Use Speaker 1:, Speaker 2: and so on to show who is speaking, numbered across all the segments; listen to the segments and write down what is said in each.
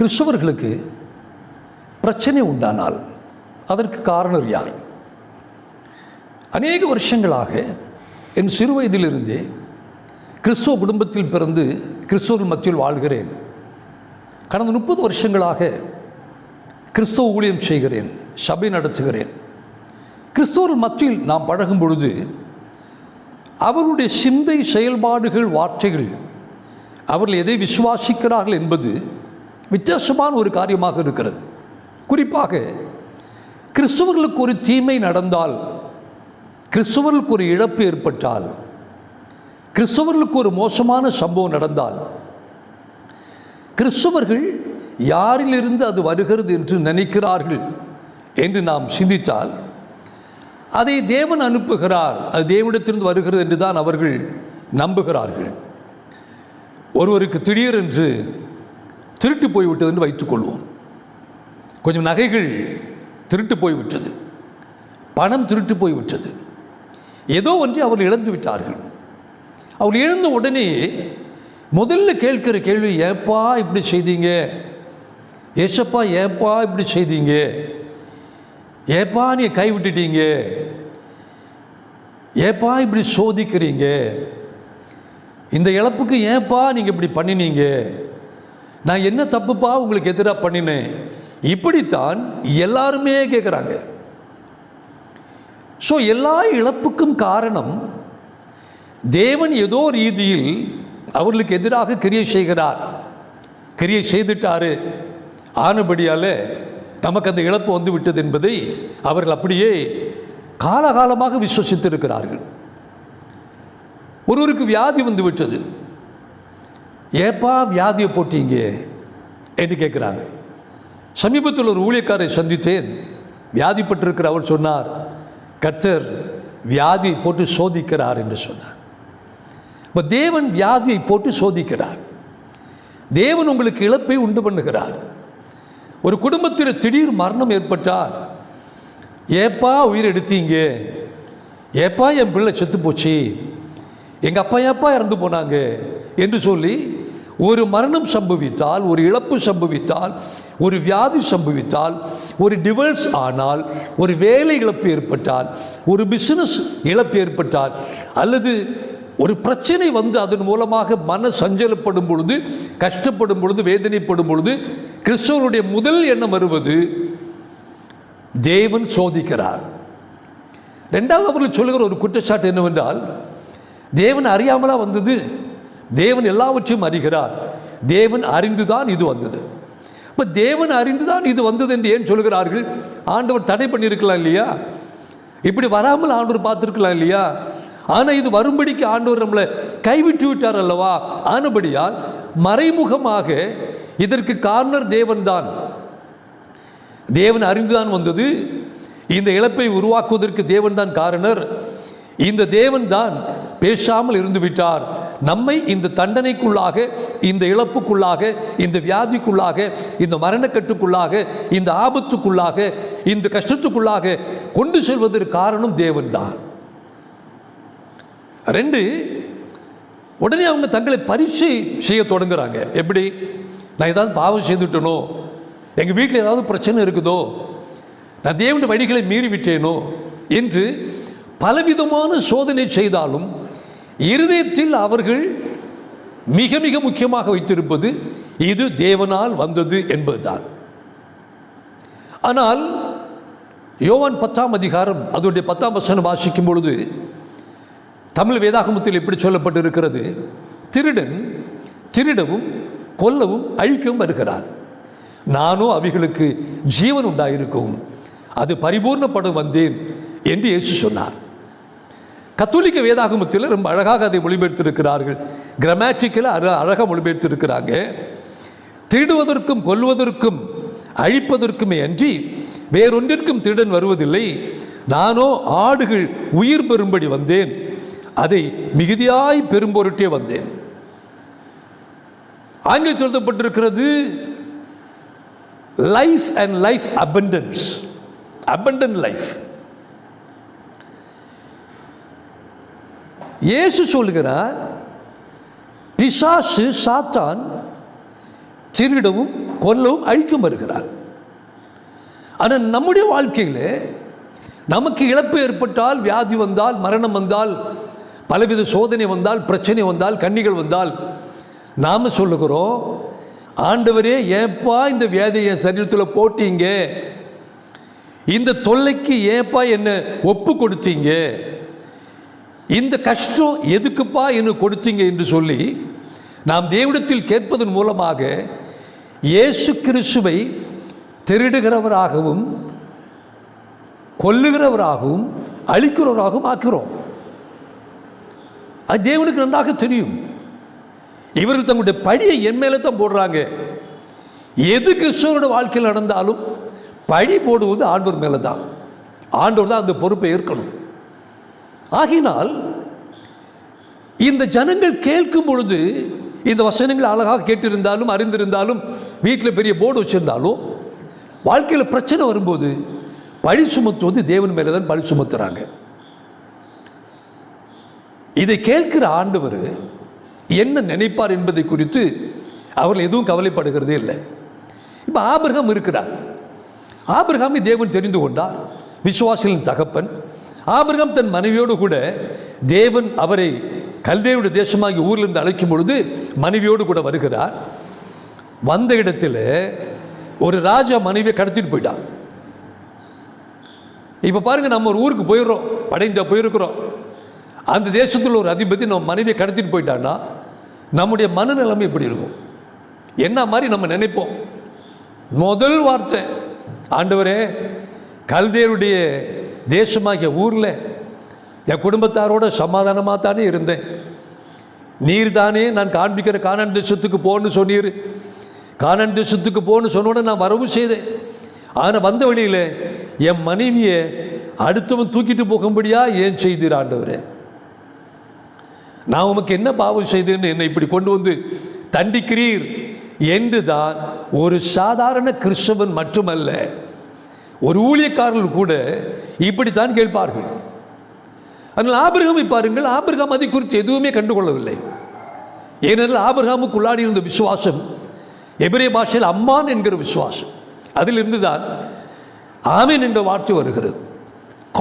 Speaker 1: கிறிஸ்தவர்களுக்கு பிரச்சனை உண்டானால் அதற்கு காரணம் யார்? அநேக வருஷங்களாக என் சிறு வயதிலிருந்தே கிறிஸ்துவ குடும்பத்தில் பிறந்து கிறிஸ்தவர்கள் மத்தியில் வாழ்கிறேன். கடந்த 30 வருஷங்களாக கிறிஸ்தவ ஊழியம் செய்கிறேன், சபை நடத்துகிறேன். கிறிஸ்தவர்கள் மத்தியில் நாம் பழகும் பொழுது அவருடைய சிந்தை, செயல்பாடுகள், வார்த்தைகள், அவர்கள் எதை விசுவாசிக்கிறார்கள் என்பது வித்தியாசமான ஒரு காரியமாக இருக்கிறது. குறிப்பாக கிறிஸ்தவர்களுக்கு ஒரு தீமை நடந்தால், கிறிஸ்தவர்களுக்கு ஒரு இழப்பு ஏற்பட்டால், கிறிஸ்தவர்களுக்கு ஒரு மோசமான சம்பவம் நடந்தால், கிறிஸ்தவர்கள் யாரிலிருந்து அது வருகிறது என்று நினைக்கிறார்கள் என்று நாம் சிந்தித்தால், அதை தேவன் அனுப்புகிறார், அது தேவனிடத்திலிருந்து வருகிறது என்று தான் அவர்கள் நம்புகிறார்கள். ஒருவருக்கு திடீரென்று திருட்டு போய்விட்டது என்று வைத்துக்கொள்வோம். கொஞ்சம் நகைகள் திருட்டு போய்விட்டது, பணம் திருட்டு போய்விட்டது, ஏதோ ஒன்றை அவர்கள் இழந்து விட்டார்கள். அவர்கள் இழந்த உடனே முதல்ல கேட்கிற கேள்வி, ஏப்பா இப்படி செய்தீங்க, ஏசப்பா ஏப்பா இப்படி செய்தீங்க, ஏப்பா நீ கைவிட்டுட்டீங்க, ஏப்பா இப்படி சோதிக்கிறீங்க, இந்த இழப்புக்கு ஏப்பா நீங்கள் இப்படி பண்ணினீங்க, நான் என்ன தப்புப்பா உங்களுக்கு எதிராக பண்ணினேன், இப்படித்தான் எல்லாருமே கேட்குறாங்க. ஸோ எல்லா இழப்புக்கும் காரணம் தேவன் ஏதோ ரீதியில் அவர்களுக்கு எதிராக கிரியை செய்கிறார், கிரியை செய்துட்டாரு, ஆனபடியால் நமக்கு அந்த இழப்பு வந்து விட்டது என்பதை அவர்கள் அப்படியே காலகாலமாக விசுவசித்திருக்கிறார்கள். ஒருவருக்கு வியாதி வந்து விட்டது, ஏப்பா வியாதியை போட்டீங்க என்று கேட்குறாங்க. சமீபத்தில் ஒரு ஊழியக்காரை சந்தித்தேன். வியாதிப்பட்டிருக்கிற அவர் சொன்னார், கர்த்தர் வியாதியை போட்டு சோதிக்கிறார் என்று சொன்னார். இப்போ தேவன் வியாதியை போட்டு சோதிக்கிறார். தேவன் உங்களுக்கு இழப்பை உண்டு பண்ணுகிறார். ஒரு குடும்பத்தில் திடீர் மரணம் ஏற்பட்டால், ஏப்பா உயிர் எடுத்தீங்க, ஏப்பா என் பிள்ளை செத்து போச்சு, எங்கள் அப்பா ஏப்பா இறந்து போனாங்க என்று சொல்லி ஒரு மரணம் சம்பவித்தால், ஒரு இழப்பு சம்பவித்தால், ஒரு வியாதி சம்பவித்தால், ஒரு டிவோர்ஸ் ஆனால், ஒரு வேலை இழப்பு ஏற்பட்டால், ஒரு பிஸ்னஸ் இழப்பு ஏற்பட்டால், அல்லது ஒரு பிரச்சனை வந்து அதன் மூலமாக மன சஞ்சலப்படும் பொழுது, கஷ்டப்படும் பொழுது, வேதனைப்படும் பொழுது கிறிஸ்தவருடைய முதல் எண்ணம் வருவது, தேவன் சோதிக்கிறார். ரெண்டாவது அவர்கள் சொல்லுகிற ஒரு குற்றச்சாட்டு என்னவென்றால், தேவன் அறியாமலா வந்தது, தேவன் எல்லாவற்றையும் அறிகிறார், தேவன் அறிந்துதான் இது வந்தது. இப்போ தேவன் அறிந்துதான் இது வந்தது என்று ஏன் சொல்கிறார்கள்? ஆண்டவர் தடை பண்ணியிருக்கலாம் இல்லையா? இப்படி வராமல் ஆண்டவர் பார்த்துருக்கலாம் இல்லையா? ஆனால் இது வரும்படிக்கு ஆண்டவர் நம்மளை கைவிட்டு விட்டார் அல்லவா? ஆனபடியால் மறைமுகமாக இதற்கு காரணர் தேவன் தான். தேவன் அறிந்துதான் வந்தது, இந்த இழப்பை உருவாக்குவதற்கு தேவன் தான் காரணர். இந்த தேவன் தான் பேசாமல் இருந்து விட்டார், நம்மை இந்த தண்டனைக்குள்ளாக, இந்த இழப்புக்குள்ளாக, இந்த வியாதிக்குள்ளாக, இந்த மரணக்கட்டுக்குள்ளாக, இந்த ஆபத்துக்குள்ளாக, இந்த கஷ்டத்துக்குள்ளாக கொண்டு செல்வதற்கு காரணம் தேவன் தான். 2, உடனே அவங்க தங்களை பரீட்சை செய்ய தொடங்குறாங்க. எப்படி? நான் ஏதாவது பாவம் செய்துட்டனோ, எங்கள் வீட்டில் ஏதாவது பிரச்சனை இருக்குதோ, நான் தேவனுடைய வழிகளை மீறி விட்டேனோ என்று பலவிதமான சோதனை செய்தாலும் இருதயத்தில் அவர்கள் மிக மிக முக்கியமாக வைத்திருப்பது இது தேவனால் வந்தது என்பதுதான். ஆனால் யோவான் 10ஆம் அதிகாரம் அதனுடைய 10ஆம் வசனம் வாசிக்கும் பொழுது தமிழ் வேதாகமத்தில் எப்படி சொல்லப்பட்டிருக்கிறது? திருடன் திருடவும் கொல்லவும் அழிக்கவும் வருகிறான், நானோ அவைகளுக்கு ஜீவன் உண்டாயிருக்கவும் அது பரிபூர்ணப்பட வந்தேன் என்று இயேசு சொன்னார். கத்தோலிக்க வேதாகமத்தில் ரொம்ப அழகாக அதை மொழிபெயர்த்திருக்கிறார்கள். கிராமட்டிக்கல் அழகாக மொழிபெயர்த்திருக்கிறாங்க. திருடுவதற்கும் கொல்வதற்கும் அழிப்பதற்குமே அன்றி வேறொன்றிற்கும் திருடன் வருவதில்லை, நானோ ஆடுகள் உயிர் பெறும்படி வந்தேன், அதை மிகுதியாய் பெரும்பொருட்டே வந்தேன். ஆங்கிலத்தில் எழுதப்பட்டிருக்கிறது life and life abundance, abundant life. இயேசு சொல்கிறார், பிசாசு சாத்தான் திருடவும் கொல்லவும் அழிக்கும் வருகிறார். ஆனால் நம்முடைய வாழ்க்கையில் நமக்கு இழப்பு ஏற்பட்டால், வியாதி வந்தால், மரணம் வந்தால், பலவித சோதனை வந்தால், பிரச்சனை வந்தால், கண்ணிகள் வந்தால், நாம் சொல்லுகிறோம், ஆண்டவரே ஏப்பா இந்த வியாதியை சரீரத்தில் போட்டீங்க, இந்த தொல்லைக்கு ஏப்பா என்ன ஒப்பு கொடுத்தீங்க, இந்த கஷ்டம் எதுக்குப்பா என்ன கொடுத்தீங்க என்று சொல்லி நாம் தேவனிடத்தில் கேட்பதன் மூலமாக இயேசு கிறிஸ்துவை திருடுகிறவராகவும் கொல்லுகிறவராகவும் அழிக்கிறவராகவும் ஆக்கிறோம். அது தேவனுக்கு நன்றாக தெரியும். இவர்கள் தங்களுடைய பழியை என் மேலே தான் போடுறாங்க. எது கிறிஸ்துவனோட வாழ்க்கையில் நடந்தாலும் பழி போடுவது ஆண்டவர் மேலே தான். ஆண்டவர் தான் அந்த பொறுப்பை ஏற்கணும். ஆகினால் இந்த ஜனங்கள் கேட்கும் பொழுது, இந்த வசனங்கள் அழகாக கேட்டிருந்தாலும், அறிந்திருந்தாலும், வீட்டில் பெரிய போர்டு வச்சிருந்தாலும், வாழ்க்கையில் பிரச்சனை வரும்போது பழி சுமத்துவது தேவன் மேலே தான் பழி சுமத்துறாங்க. இதை கேட்கிற ஆண்டவர் என்ன நினைப்பார் என்பதை குறித்து அவர்கள் எதுவும் கவலைப்படுகிறதே இல்லை. இப்போ ஆபிரகாம் இருக்கிறார். ஆபிரகாமை தேவன் தெரிந்து கொண்டார், விசுவாசிகளின் தகப்பன். ஆபிரகாம் தன் மனைவியோடு கூட தேவன் அவரை கல்தேயுடைய தேசமாகி ஊரிலிருந்து அழைக்கும் பொழுது மனைவியோடு கூட வருகிறார். வந்த இடத்தில் ஒரு ராஜா மனைவியை கடத்திட்டு போயிட்டான். இப்போ பாருங்கள், நம்ம ஒரு ஊருக்கு போயிடுறோம், படைந்த போயிருக்கிறோம். அந்த தேசத்தில் ஒரு அதிபதி நம்ம மனைவியை கடத்திட்டு போயிட்டான்னா நம்முடைய மனநிலைமை எப்படி இருக்கும்? என்ன மாதிரி நம்ம நினைப்போம்? முதல் வார்த்தை, ஆண்டவரே, கல்தேயருடைய தேசமாகிய ஊரில் என் குடும்பத்தாரோட சமாதானமாக தானே இருந்தேன். நீர் தானே நான் காண்பிக்கிற கானான் தேசத்துக்கு போன்னு சொன்னீர். கானான் தேசத்துக்கு போன்னு சொன்னோட நான் வரவும் செய்தேன். ஆனால் வந்த வழியில் என் மனைவியை அடுத்தவன் தூக்கிட்டு போகும்படியா ஏன் செய்தீர் ஆண்டவரே? நான் உமக்கு என்ன பாவம் செய்தேன்னு என்னை இப்படி கொண்டு வந்து தண்டிக்கிறீர் என்று தான் ஒரு சாதாரண கிறிஸ்தவன் மட்டுமல்ல, ஒரு ஊழியக்காரர்கள் கூட இப்படித்தான் கேட்பார்கள். அதனால் ஆபிரகாமை பாருங்கள், ஆபிரகாம் அதை குறித்து எதுவுமே கண்டுகொள்ளவில்லை. ஏனென்றால் ஆபிரகாமுக்குள்ளாடி இருந்த விசுவாசம் எபிரேய பாஷையில் அம்மான் என்கிற விசுவாசம். அதிலிருந்து தான் ஆமென் என்ற வார்த்தை வருகிறது.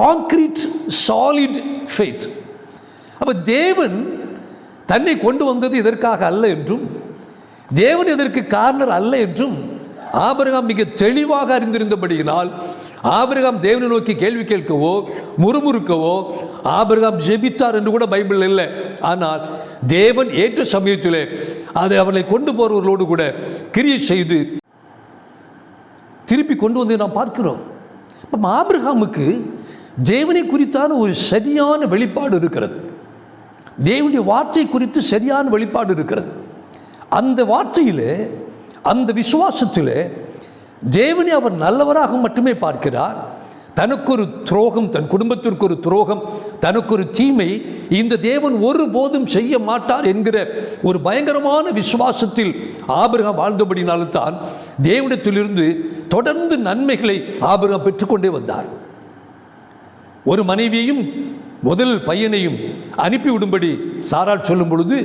Speaker 1: Concrete solid faith. அப்போ தேவன் தன்னை கொண்டு வந்தது இதற்காக அல்ல என்றும், தேவன் இதற்கு காரணர் அல்ல என்றும் ஆபிரகாம் மிக தெளிவாக அறிந்திருந்தபடியினால் ஆபிரகாம் தேவனை நோக்கி கேள்வி கேட்கவோ முறுமுறுக்கவோ ஆபிரகாம் ஜெபித்தார் என்று கூட பைபிள் இல்லை. ஆனால் தேவன் ஏற்ற சமயத்திலே அதை அவர்களை கொண்டு போறவர்களோடு கூட கிரியை செய்து திருப்பி கொண்டு வந்து நாம் பார்க்கிறோம். ஆபிரகாமுக்கு தேவனை குறித்தான ஒரு சரியான வெளிப்பாடு இருக்கிறது. தேவனுடைய வார்த்தை குறித்து சரியான வெளிப்பாடு இருக்கிறது. அந்த வார்த்தையில், அந்த விசுவாசத்தில் தேவனை அவர் நல்லவராக மட்டுமே பார்க்கிறார். தனக்கு ஒரு துரோகம், தன் குடும்பத்திற்கு ஒரு துரோகம், தனக்கு ஒரு தீமை இந்த தேவன் ஒருபோதும் செய்ய மாட்டார் என்கிற ஒரு பயங்கரமான விசுவாசத்தில் ஆபிரகாம் வாழ்ந்தபடினால்தான் தேவனிடத்திலிருந்து தொடர்ந்து நன்மைகளை ஆபிரகாம் பெற்றுக்கொண்டே வந்தார். ஒரு மனைவியையும் முதல் பையனையும் அனுப்பிவிடும்படி சாராள் சொல்லும் பொழுது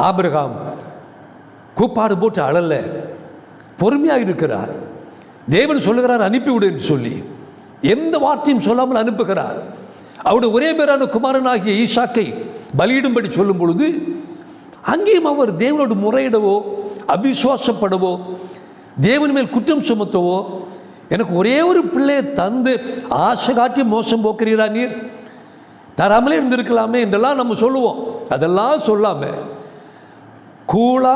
Speaker 1: ஆபிரகாம் கூப்பாடு போட்டு அழல, பொறுமையாக இருக்கிறார். தேவன் சொல்லுகிறார் அனுப்பிவிடு என்று சொல்லி எந்த வார்த்தையும் சொல்லாமல் அனுப்புகிறார். அவருடைய ஒரே பேரான குமாரனாகிய ஈசாக்கை பலியிடும்படி சொல்லும் பொழுது அங்கேயும் அவர் தேவனோடு முறையிடவோ அவிசுவாசப்படவோ தேவன் மேல் குற்றம் சுமத்தவோ, எனக்கு ஒரே ஒரு பிள்ளையை தந்து ஆசை காட்டி மோசம் போக்குறீரா நீர், தராமலே இருந்திருக்கலாமே என்றெல்லாம் நம்ம சொல்லுவோம். அதெல்லாம் சொல்லாமல் கூலா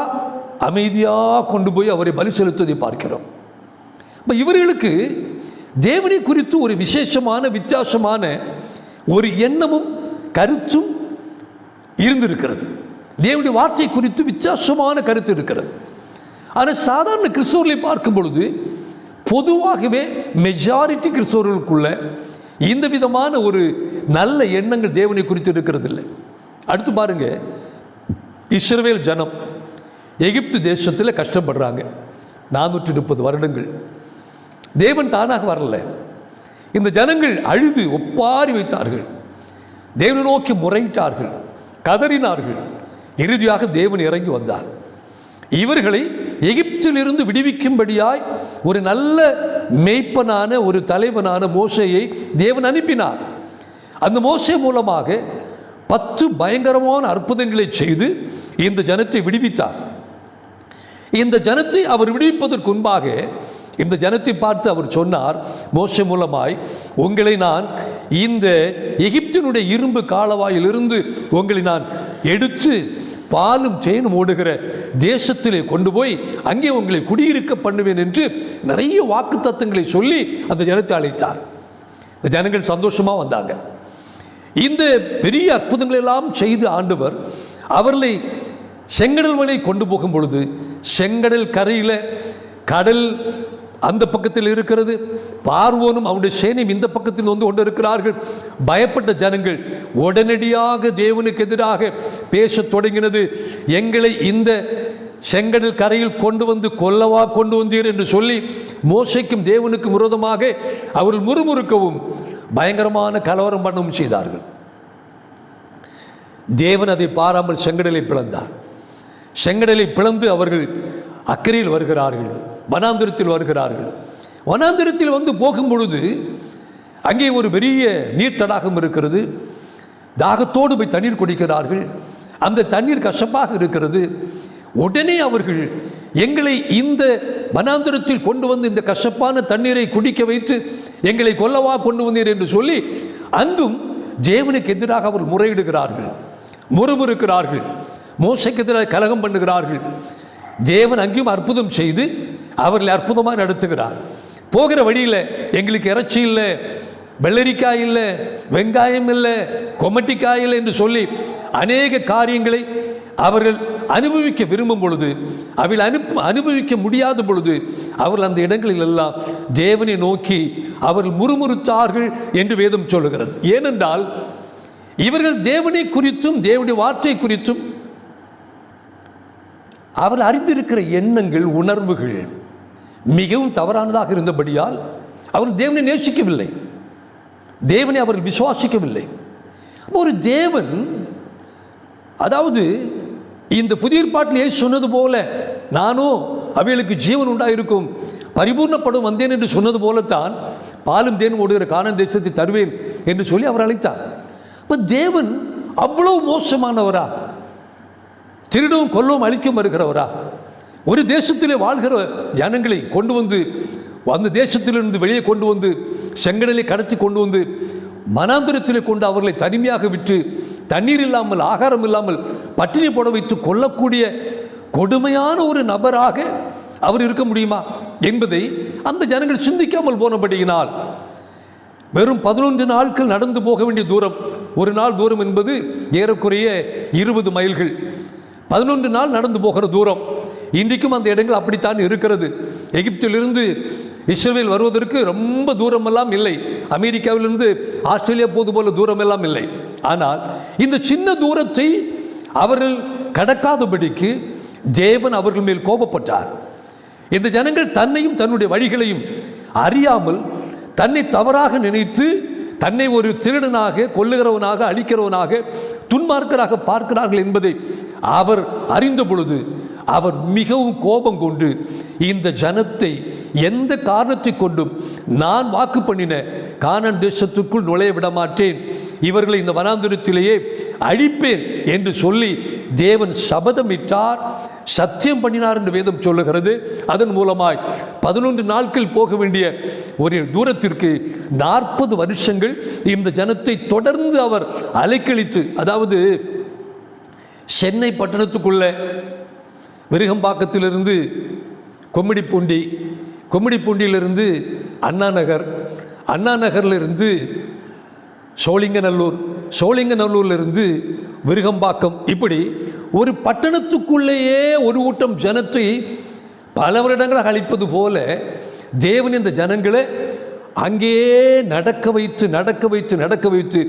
Speaker 1: அமைதியாக கொண்டு போய் அவரை பலி செலுத்துவதை பார்க்கிறோம். இப்போ இவர்களுக்கு தேவனை குறித்து ஒரு விசேஷமான வித்தியாசமான ஒரு எண்ணமும் கருத்தும் இருந்திருக்கிறது. தேவனுடைய வார்த்தை குறித்து வித்தியாசமான கருத்து இருக்கிறது. ஆனால் சாதாரண கிறிஸ்தவர்களை பார்க்கும் பொழுது பொதுவாகவே மெஜாரிட்டி கிறிஸ்தவர்களுக்குள்ள இந்த விதமான ஒரு நல்ல எண்ணங்கள் தேவனை குறித்து இருக்கிறது இல்லை. அடுத்து பாருங்க, இஸ்ரவேல் ஜனம் எகிப்து தேசத்தில் கஷ்டப்படுறாங்க 430 வருடங்கள். தேவன் தானாக வரல. இந்த ஜனங்கள் அழுது ஒப்பாரி வைத்தார்கள், தேவனை நோக்கி முறையிட்டார்கள், கதறினார்கள். இறுதியாக தேவன் இறங்கி வந்தார். இவர்களை எகிப்திலிருந்து விடுவிக்கும்படியாய் ஒரு நல்ல மேய்ப்பனான ஒரு தலைவனான மோசேயை தேவன் அனுப்பினார். அந்த மோசே மூலமாக 10 பயங்கரமான அற்புதங்களை செய்து இந்த ஜனத்தை விடுவித்தார். இந்த ஜனத்தை அவர் விடுவிப்பதற்கு முன்பாக இந்த ஜனத்தை பார்த்து அவர் சொன்னார், மோசே மூலமாய், உங்களை நான் இந்த எகிப்தினுடைய இரும்பு காலவாயிலிருந்து உங்களை நான் எடுத்து பாலும் தேனும் ஓடுகிற தேசத்திலே கொண்டு போய் அங்கே உங்களை குடியிருக்க பண்ணுவேன் என்று நிறைய வாக்கு தத்தங்களை சொல்லி அந்த ஜனத்தை அழைத்தார். இந்த ஜனங்கள் சந்தோஷமாக வந்தாங்க. இந்த பெரிய அற்புதங்கள் எல்லாம் செய்து ஆண்டவர் அவர்களை செங்கடல் வரை கொண்டு போகும் பொழுது, செங்கடல் கரையில் கடல் அந்த பக்கத்தில் இருக்கிறது, பார்வோனும் அவனுடைய சேனையும் இந்த பக்கத்தில் வந்து கொண்டு இருக்கிறார்கள். பயப்பட்ட ஜனங்கள் உடனடியாக தேவனுக்கு எதிராக பேசத் தொடங்கினது. எங்களை இந்த செங்கடல் கரையில் கொண்டு வந்து கொல்லவா கொண்டு வந்தீர் என்று சொல்லி மோசேக்கும் தேவனுக்கும் விரோதமாக அவர்கள் முறுமுறுக்கவும் பயங்கரமான கலவரம் பண்ணவும் செய்தார்கள். தேவன் அதை பாராமல் செங்கடலை பிளந்தார். செங்கடலை பிளந்து அவர்கள் அக்கறையில் வருகிறார்கள், வனாந்திரத்தில் வருகிறார்கள். வனாந்திரத்தில் வந்து போகும் பொழுது அங்கே ஒரு பெரிய நீர் தடாகம் இருக்கிறது. தாகத்தோடு போய் தண்ணீர் குடிக்கிறார்கள். அந்த தண்ணீர் கசப்பாக இருக்கிறது. உடனே அவர்கள் எங்களை இந்த வனாந்திரத்தில் கொண்டு வந்து இந்த கசப்பான தண்ணீரை குடிக்க வைத்து எங்களை கொல்லவா கொண்டு வந்தீர் என்று சொல்லி அங்கும் தேவனுக்கு எதிராக அவர் முறையிடுகிறார்கள், முறுமுறுக்கிறார்கள், மோசேக்கு எதிராக கலகம் பண்ணுகிறார்கள். தேவன் அங்கேயும் அற்புதம் செய்து அவர்களை அற்புதமாக நடத்துகிறார். போகிற வழியில் எங்களுக்கு இறைச்சி இல்லை, வெள்ளரிக்காய் இல்லை, வெங்காயம் இல்லை, கொமட்டிக்காய் இல்லை என்று சொல்லி அநேக காரியங்களை அவர்கள் அனுபவிக்க விரும்பும் பொழுது, அவர்கள் அனுபவிக்க முடியாத பொழுது அவர்கள் அந்த இடங்களில் எல்லாம் தேவனை நோக்கி அவர்கள் முறுமுறுத்தார்கள் என்று வேதம் சொல்லுகிறது. ஏனென்றால் இவர்கள் தேவனை குறித்தும் தேவனுடைய வார்த்தை குறித்தும் அவர்கள் அறிந்திருக்கிற எண்ணங்கள், உணர்வுகள் மிகவும் தவறானதாக இருந்தபடியால் அவர்கள் தேவனை நேசிக்கவில்லை, தேவனை அவர்கள் விசுவாசிக்கவில்லை. ஒரு தேவன், அதாவது இந்த புதிய ஏற்பாட்டிலே சொன்னது போல, நானோ அவைகளுக்கு ஜீவன் உண்டாயிருக்கும் பரிபூர்ணப்படும் வந்தேன் என்று சொன்னது போலத்தான் பாலும் தேனும் ஓடுகிற கானான் தேசத்தை தருவேன் என்று சொல்லி அவர் அழைத்தார். இப்போ தேவன் அவ்வளவு மோசமானவரா? திருடவும் கொல்லவும் அழிக்கும் வருகிறவரா? ஒரு தேசத்திலே வாழ்கிற ஜனங்களை கொண்டு வந்து அந்த தேசத்திலிருந்து வெளியே கொண்டு வந்து செங்கடலை கடத்தி கொண்டு வந்து மனாந்திரத்திலே கொண்டு அவர்களை தனிமையாக விற்று தண்ணீர் இல்லாமல் ஆகாரம் இல்லாமல் பட்டினி போட வைத்து கொல்லக்கூடிய கொடுமையான ஒரு நபராக அவர் இருக்க முடியுமா என்பதை அந்த ஜனங்கள் சிந்திக்காமல் போனபடியினால் வெறும் 11 நாட்கள் நடந்து போக வேண்டிய தூரம், ஒரு நாள் தூரம் என்பது ஏறக்குறைய 20 மைல்கள், 11 நாள் நடந்து போகிற தூரம். இன்றைக்கும் அந்த இடங்கள் அப்படித்தான் இருக்கிறது. எகிப்திலிருந்து இஸ்ரவேல் வருவதற்கு ரொம்ப தூரமெல்லாம் இல்லை, அமெரிக்காவிலிருந்து ஆஸ்திரேலியா போது போல தூரமெல்லாம் இல்லை. ஆனால் இந்த சின்ன தூரத்தை அவர்கள் கடக்காதபடிக்கு தேவன் அவர்கள் மேல் கோபப்பட்டார். இந்த ஜனங்கள் தன்னையும் தன்னுடைய வழிகளையும் அறியாமல் தன்னை தவறாக நினைத்து தன்னை ஒரு திருடனாக, கொல்லுகிறவனாக, அழிக்கிறவனாக, துன்மார்க்கராக பார்க்கிறார்கள் என்பதை அவர் அறிந்த பொழுது அவர் மிகவும் கோபம் கொண்டு இந்த ஜனத்தை எந்த காரணத்தை கொண்டும் நான் வாக்கு பண்ணின கானான் தேசத்துக்குள் நுழைய விட மாட்டேன், இவர்களை இந்த வனாந்திரத்திலேயே அழிப்பேன் என்று சொல்லி தேவன் சபதமிட்டார், சத்தியம் பண்ணினார் என்று வேதம் சொல்லுகிறது. அதன் மூலமாய் 11 நாட்கள் போக வேண்டிய ஒரு தூரத்திற்கு 40 வருஷங்கள் இந்த ஜனத்தை தொடர்ந்து அவர் அலைக்கழித்து, அதாவது சென்னை பட்டணத்துக்குள்ள விருகம்பாக்கத்திலிருந்து கொம்மிடிப்பூண்டி, கொம்மிடிப்பூண்டியிலிருந்து அண்ணா நகர், அண்ணா நகரிலிருந்து சோழிங்கநல்லூர், சோழிங்கநல்லூரிலிருந்து விருகம்பாக்கம், இப்படி ஒரு பட்டணத்துக்குள்ளேயே ஒரு கூட்டம் ஜனத்தை பல வருடங்களாக அழிப்பது போல தேவன் இந்த ஜனங்களை அங்கேயே நடக்க வைத்து நடக்க வைத்து நடக்க வைத்து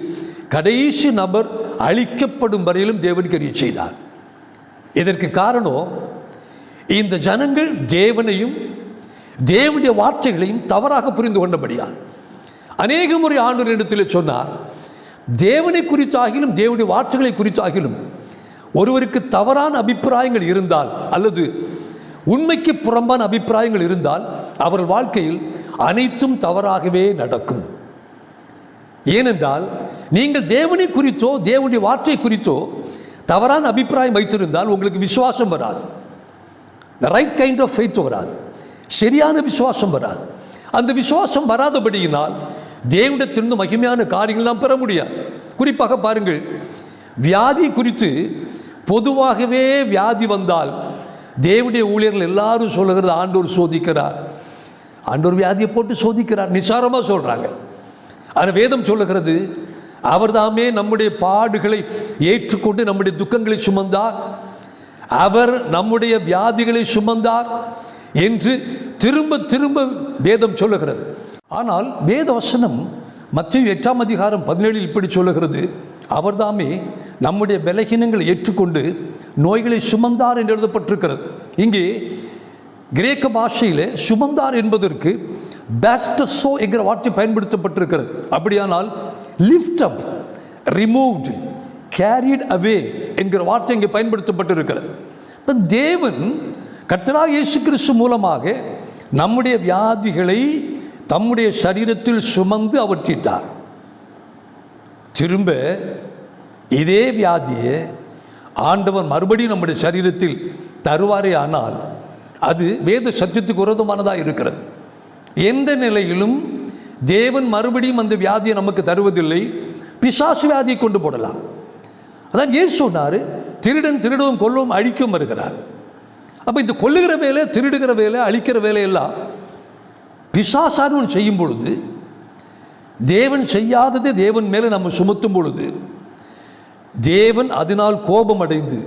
Speaker 1: கடைசி நபர் அழிக்கப்படும் வரையிலும் தேவன் கிரியை செய்தார். இதற்கு காரணம் இந்த ஜனங்கள் தேவனையும் தேவனுடைய வார்த்தைகளையும் தவறாக புரிந்து கொண்டபடியால். அநேக முறை ஆண்டவர் இடத்தில் சொன்னார், தேவனை குறித்தாகிலும் தேவனுடைய வார்த்தைகளை குறித்தாகிலும் ஒருவருக்கு தவறான அபிப்பிராயங்கள் இருந்தால் அல்லது உண்மைக்கு புறம்பான அபிப்பிராயங்கள் இருந்தால் அவர்கள் வாழ்க்கையில் அனைத்தும் தவறாகவே நடக்கும். ஏனென்றால் நீங்கள் தேவனை குறித்தோ தேவனுடைய வார்த்தை குறித்தோ தவறான அபிப்பிராயம் வைத்திருந்தால் உங்களுக்கு விசுவாசம் வராது. the right kind of faith வராது, சரியான விசுவாசம் வராது. அந்த விசுவாசம் வராதபடியினால் தேவனிடத்திலிருந்து மகிமையான காரியங்கள்லாம் பெற முடியாது. குறிப்பாக பாருங்கள், வியாதி குறித்து பொதுவாகவே வியாதி வந்தால் தேவனுடைய ஊழியர்கள் எல்லாரும் சொல்லுகிறது ஆண்டவர் சோதிக்கிறார், ஆண்டவர் வியாதியை போட்டு சோதிக்கிறார், நிசாரமாக சொல்கிறாங்க. ஆனால் வேதம் சொல்லுகிறது அவர் தாமே நம்முடைய பாடுகளை ஏற்றுக்கொண்டு நம்முடைய துக்கங்களை சுமந்தார், அவர் நம்முடைய வியாதிகளை சுமந்தார் என்று திரும்ப திரும்ப வேதம் சொல்லுகிறது. ஆனால் வேத வசனம் மத்தேயு 8ஆம் அதிகாரம் 17 இப்படி சொல்லுகிறது, அவர் தாமே நம்முடைய பலகீனங்களை ஏற்றுக்கொண்டு நோய்களை சுமந்தார் என்று எழுதப்பட்டிருக்கிறது. இங்கே கிரேக்க பாஷையில் சுமந்தார் என்பதற்கு பேஸ்டஸோ என்கிற வார்த்தை பயன்படுத்தப்பட்டிருக்கிறது. அப்படியானால் lift up, removed, carried away என்கிற வார்த்தை இங்கே பயன்படுத்தப்பட்டிருக்கிறது. இப்போ தேவன் கர்த்தராகிய இயேசு கிறிஸ்து மூலமாக நம்முடைய வியாதிகளை தம்முடைய சரீரத்தில் சுமந்து அவர் தீர்த்தார். திரும்ப இதே வியாதியை ஆண்டவர் மறுபடியும் நம்முடைய சரீரத்தில் தருவாரே ஆனால் அது வேத சத்தியத்துக்கு விரோதமானதாக இருக்கிறது. எந்த நிலையிலும் தேவன் மறுபடியும் அந்த வியாதியை நமக்கு தருவதில்லை, பிசாசு வியாதியை கொண்டு போடலாம். அதான் இயேசு சொன்னார், திருடன் திருடவும் கொல்லவும் அழிக்கவும் வருகிறார். அப்போ இந்த கொல்லுகிற வேலை, திருடுகிற வேலை, அழிக்கிற வேலையெல்லாம் பிசாசானவன் செய்யும் பொழுது, தேவன் செய்யாதது தேவன் மேலே நம்ம சுமத்தும் பொழுது தேவன் அதனால் கோபம் அடைந்து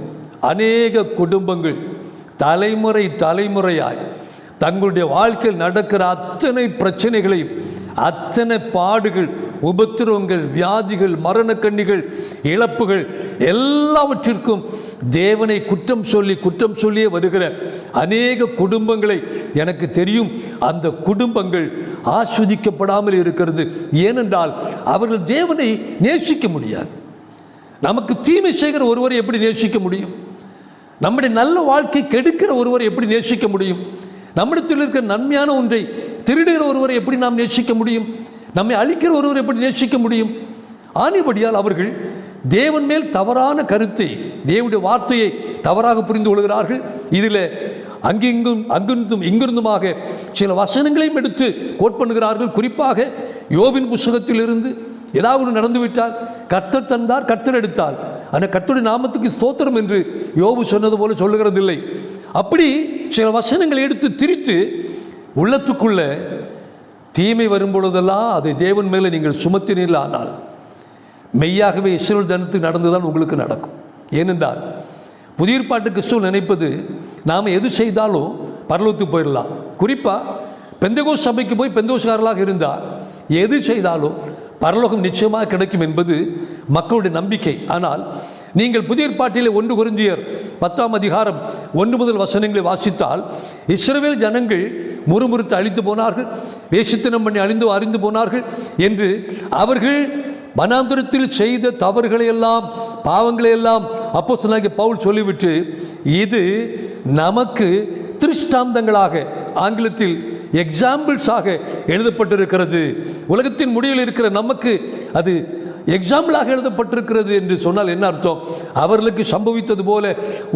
Speaker 1: அநேக குடும்பங்கள் தலைமுறை தலைமுறையாய் தங்களுடைய வாழ்க்கையில் நடக்கிற அத்தனை பிரச்சனைகளையும், அத்தனை பாடுகள், உபத்திரவங்கள், வியாதிகள், மரணக்கண்ணிகள், இழப்புகள் எல்லாவற்றிற்கும் தேவனை குற்றம் சொல்லியே வருகிற அநேக குடும்பங்களை எனக்கு தெரியும். அந்த குடும்பங்கள் ஆஸ்வதிக்கப்படாமல் இருக்கிறது. ஏனென்றால் அவர்கள் தேவனை நேசிக்க முடியாது. நமக்கு தீமை செய்கிற ஒருவரை எப்படி நேசிக்க முடியும்? நம்முடைய நல்ல வாழ்க்கை கெடுக்கிற ஒருவரை எப்படி நேசிக்க முடியும்? நம்மிடத்தில் இருக்கிற நன்மையான ஒன்றை திருடுகிற ஒருவரை எப்படி நாம் நேசிக்க முடியும்? நம்மை அழிக்கிற ஒருவரை எப்படி நேசிக்க முடியும்? ஆனபடியால் அவர்கள் தேவன் மேல் தவறான கருத்தை, தேவனுடைய வார்த்தையை தவறாக புரிந்து கொள்கிறார்கள். இதில் அங்கிருந்தும் இங்கிருந்துமாக சில வசனங்களையும் எடுத்து கோட் பண்ணுகிறார்கள். குறிப்பாக யோபின் புஸ்தகத்திலிருந்து ஏதாவது நடந்துவிட்டால் கர்த்தர் தந்தார், கர்த்தர் எடுத்தார், ஆனால் கர்த்தருடைய நாமத்துக்கு ஸ்தோத்திரம் என்று யோபு சொன்னது போல சொல்லுகிறதில்லை. அப்படி சில வசனங்களை எடுத்து திரித்து உள்ளத்துக்குள்ள தீமை வரும்பொழுதெல்லாம் அதை தேவன் மேலே நீங்கள் சுமத்தினீர்கள். ஆனால் மெய்யாகவே இஸ்ரவேல் தினத்துக்கு நடந்துதான் உங்களுக்கு நடக்கும். ஏனென்றால் புதிய ஏற்பாட்டு கிறிஸ்துவ நினைப்பது நாம் எது செய்தாலும் பரலோகத்துக்கு போயிடலாம். குறிப்பாக பெந்தகோஸ் சபைக்கு போய் பெந்தகோஸ்காரர்களாக இருந்தால் எது செய்தாலும் பரலோகம் நிச்சயமாக கிடைக்கும் என்பது மக்களுடைய நம்பிக்கை. ஆனால் நீங்கள் புதிய ஏற்பாட்டிலே 1 கொரிந்தியர் 10ஆம் அதிகாரம் 1 முதல் வசனங்களை வாசித்தால், இஸ்ரவேல் ஜனங்கள் முறுமுறுத்து அழிந்து போனார்கள், வேசித்தனம் பண்ணி அறிந்து போனார்கள் என்று அவர்கள் வனாந்தரத்தில் செய்த தவறுகளையெல்லாம், பாவங்களையெல்லாம் அப்போஸ்தலனாகிய பவுல் சொல்லிவிட்டு, இது நமக்கு திருஷ்டாந்தங்களாக, ஆங்கிலத்தில் எக்ஸாம்பிள்ஸாக எழுதப்பட்டிருக்கிறது. உலகத்தின் முடிவில் இருக்கிற நமக்கு அது எக்ஸாம்பிளாக எழுதப்பட்டிருக்கிறது என்று சொன்னால் என்ன அர்த்தம்? அவர்களுக்கு சம்பவித்தது போல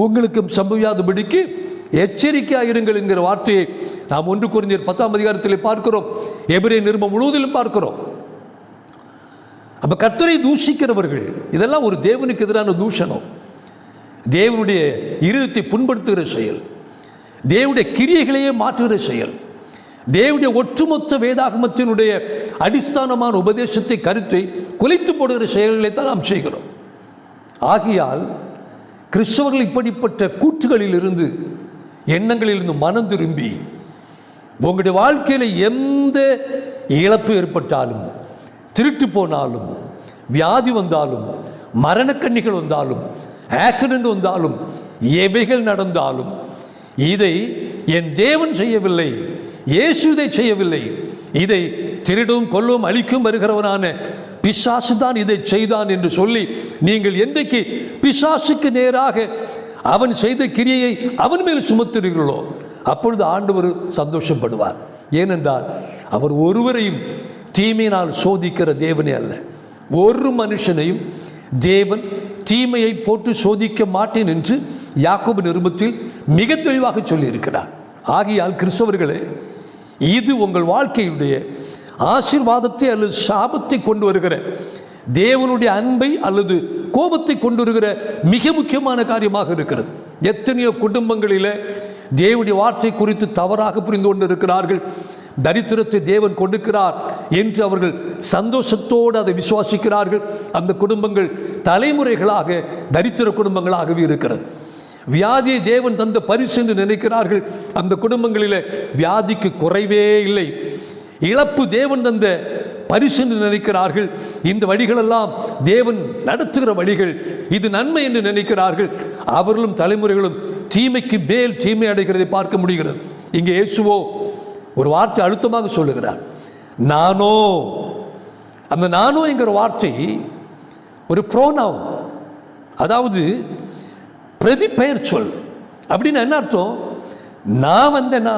Speaker 1: உங்களுக்கும் சம்பவியாதபடிக்கு எச்சரிக்கையாக இருங்கள் என்கிற வார்த்தையை நாம் 1 கொரிந்தியர் 10ஆம் அதிகாரத்தில் பார்க்கிறோம், எபிரேய நிருபம் முழுவதிலும் பார்க்கிறோம். அப்போ கர்த்தரை தூஷிக்கிறவர்கள், இதெல்லாம் ஒரு தேவனுக்கு எதிரான தூஷணம், தேவனுடைய இருதயத்தை புண்படுத்துகிற செயல், தேவனுடைய கிரியைகளையே மாற்றுகிற செயல், தேவனுடைய ஒட்டுமொத்த வேதாகமத்தினுடைய அடிஸ்தானமான உபதேசத்தை, கருத்தை குலைத்து போடுகிற செயல்களை தான் நாம் செய்கிறோம். ஆகையால் கிறிஸ்தவர்கள் இப்படிப்பட்ட கூற்றுகளிலிருந்து, எண்ணங்களிலிருந்து மனம் திரும்பி உங்களுடைய வாழ்க்கையில் எந்த இழப்பு ஏற்பட்டாலும், திருட்டு போனாலும், வியாதி வந்தாலும், மரணக்கண்ணிகள் வந்தாலும், ஆக்சிடென்ட் வந்தாலும், எவைகள் நடந்தாலும், இதை என் தேவன் செய்யவில்லை, இயேசு இதை செய்யவில்லை, இதை திருடவும் கொல்லவும் அழிக்கும் வருகிறவனான பிசாசு தான் இதை செய்தான் என்று சொல்லி நீங்கள் என்றைக்கு பிசாசுக்கு நேராக அவன் செய்த கிரியையை அவன் மேல் சுமத்துகிறீர்களோ அப்பொழுது ஆண்டவர் சந்தோஷப்படுவார். ஏனென்றால் அவர் ஒருவரையும் தீமையினால் சோதிக்கிற தேவனே அல்ல. ஒரு மனுஷனையும் தேவன் தீமையை போட்டு சோதிக்க மாட்டேன் என்று யாக்கோபு நிருபத்தில் மிக தெளிவாக சொல்லியிருக்கிறார். ஆகையால் கிறிஸ்தவர்களே, இது உங்கள் வாழ்க்கையுடைய ஆசீர்வாதத்தை அல்லது சாபத்தை கொண்டு வருகிற, தேவனுடைய அன்பை அல்லது கோபத்தை கொண்டு வருகிற மிக முக்கியமான காரியமாக இருக்கிறது. எத்தனையோ குடும்பங்களில் தேவனுடைய வார்த்தை குறித்து தவறாக புரிந்து கொண்டு இருக்கிறார்கள். தரித்திரத்தை தேவன் கொடுக்கிறார் என்று அவர்கள் சந்தோஷத்தோடு அதை விசுவாசிக்கிறார்கள். அந்த குடும்பங்கள் தலைமுறைகளாக தரித்திர குடும்பங்களாகவே இருக்கிறது. வியாதியை தேவன் தந்த பரிசு என்று நினைக்கிறார்கள். அந்த குடும்பங்களில் வியாதிக்கு குறைவே இல்லை. இழப்பு தேவன் தந்த பரிசு என்று நினைக்கிறார்கள். இந்த வழிகளெல்லாம் தேவன் நடத்துகிற வழிகள், இது நன்மை என்று நினைக்கிறார்கள். அவர்களும் தலைமுறைகளும் தீமைக்கு மேல் தீமை அடைகிறதை பார்க்க முடிகிறது. இங்கே இயேசுவோ ஒரு வார்த்தை அழுத்தமாக சொல்லுகிறார், நானோ. அந்த நானோ என்கிற வார்த்தை ஒரு ப்ரோனவுன், அதாவது பிரதி பெயர் சொல். அப்படின்னு என்ன அர்த்தம்? நான் வந்தேன்னா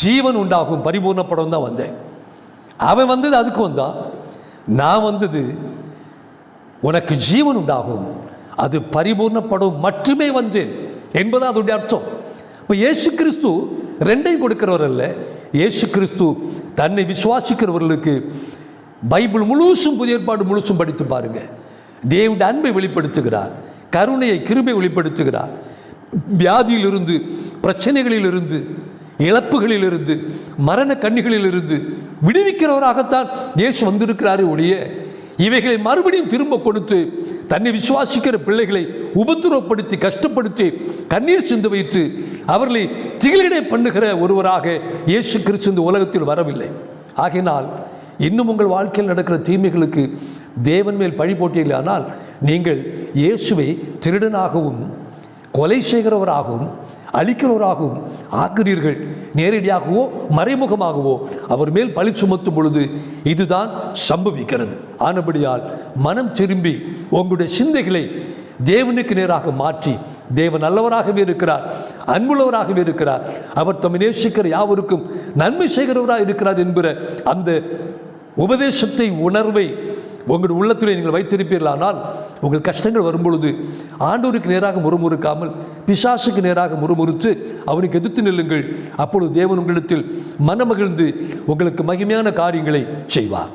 Speaker 1: ஜீவன் உண்டாகும், பரிபூர்ணப்படம் தான் வந்தேன். அவன் வந்தது அதுக்கு வந்தான். நான் வந்தது உனக்கு ஜீவன் உண்டாகும், அது பரிபூர்ணப்படும் மட்டுமே வந்தேன் என்பது அதனுடைய அர்த்தம். இப்போ இயேசு கிறிஸ்து ரெண்டையும் கொடுக்கிறவர் அல்ல. இயேசு கிறிஸ்து தன்னை விசுவாசிக்கிறவர்களுக்கு பைபிள் முழுசும், புதிய ஏற்பாடு முழுசும் படித்து பாருங்க, தேவனுடைய அன்பை வெளிப்படுத்துகிறார், கருணையை, கிருபை வெளிப்படுத்துகிறார். வியாதியிலிருந்து, பிரச்சனைகளிலிருந்து, இழப்புகளிலிருந்து, மரண கண்ணிகளிலிருந்து விடுவிக்கிறவராகத்தான் இயேசு வந்திருக்கிறாரே ஒழிய இவைகளை மறுபடியும் திரும்ப கொடுத்து தன்னை விசுவாசிக்கிற பிள்ளைகளை உபத்திரவப்படுத்தி, கஷ்டப்படுத்தி, கண்ணீர் சிந்து வைத்து அவர்களை திகிலடை பண்ணுகிற ஒருவராக இயேசு கிறிஸ்து இந்த உலகத்தில் வரவில்லை. ஆகையினால் இன்னும் உங்கள் வாழ்க்கையில் நடக்கிற தீமைகளுக்கு தேவன் மேல் பழி போட்டீர்களானால் நீங்கள் இயேசுவை திருடனாகவும் கொலை செய்கிறவராகவும் அழிக்கிறவராகவும் ஆக்குறீர்கள். நேரடியாகவோ மறைமுகமாகவோ அவர் மேல் பழி சுமத்தும் பொழுது இதுதான் சம்பவிக்கிறது. ஆனபடியால் மனம் திரும்பி உங்களுடைய சிந்தைகளை தேவனுக்கு நேராக மாற்றி, தேவன் நல்லவராகவே இருக்கிறார், அன்புள்ளவராகவே இருக்கிறார், அவர் தம்மை நேசிக்கிற யாவருக்கும் நன்மை செய்கிறவராக இருக்கிறார் என்கிற அந்த உபதேசத்தை, உணர்வை உங்கள் உள்ளத்தில் நீங்கள் வைத்திருப்பீர்களானால் உங்கள் கஷ்டங்கள் வரும்பொழுது ஆண்டவருக்கு நேராக முறுமுறுக்காமல் பிசாசுக்கு நேராக முறுமுறுத்து அவனுக்கு எதிர்த்து நில்லுங்கள். அப்பொழுது தேவன் உங்களிடத்தில் மனமகிழ்ந்து உங்களுக்கு மகிமையான காரியங்களை செய்வார்.